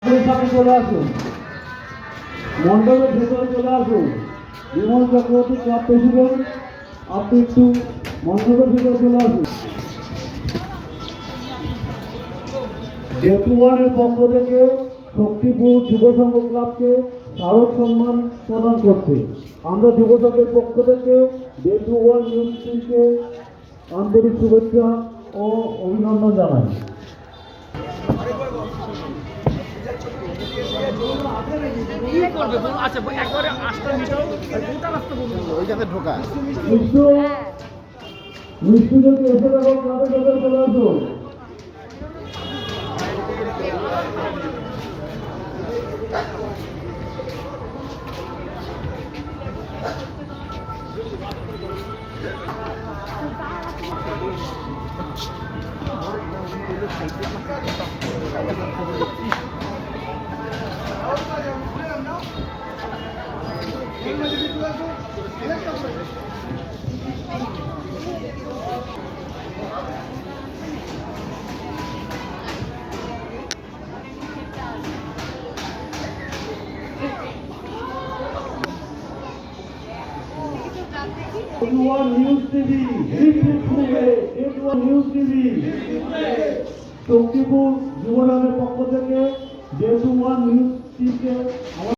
সামনে চলে আসুন, মণ্ডপের ভেতরে চলে আসুন। বিমল চক্রবর্তী ক্লাব প্রেসিডেন্ট, আপনি একটু মণ্ডপের ভেতরে চলে আসুন। জেতুয়ানের পক্ষ থেকে শক্তিপুর যুব সংঘ ক্লাবকে স্মারক সম্মান প্রদান করছে। আমরা যুব সংঘের পক্ষ থেকে জেতুয়ান নিউজ টিমকে আন্তরিক শুভেচ্ছা ও অভিনন্দন জানাই। মিষ্টি যদি এসে দেখো ক্লাবের ভেতরে চলে আসুন। News TV, news TV, Shaktipur যুব সংঘের পক্ষ থেকে জেতুয়ান নিউজ টিভিকে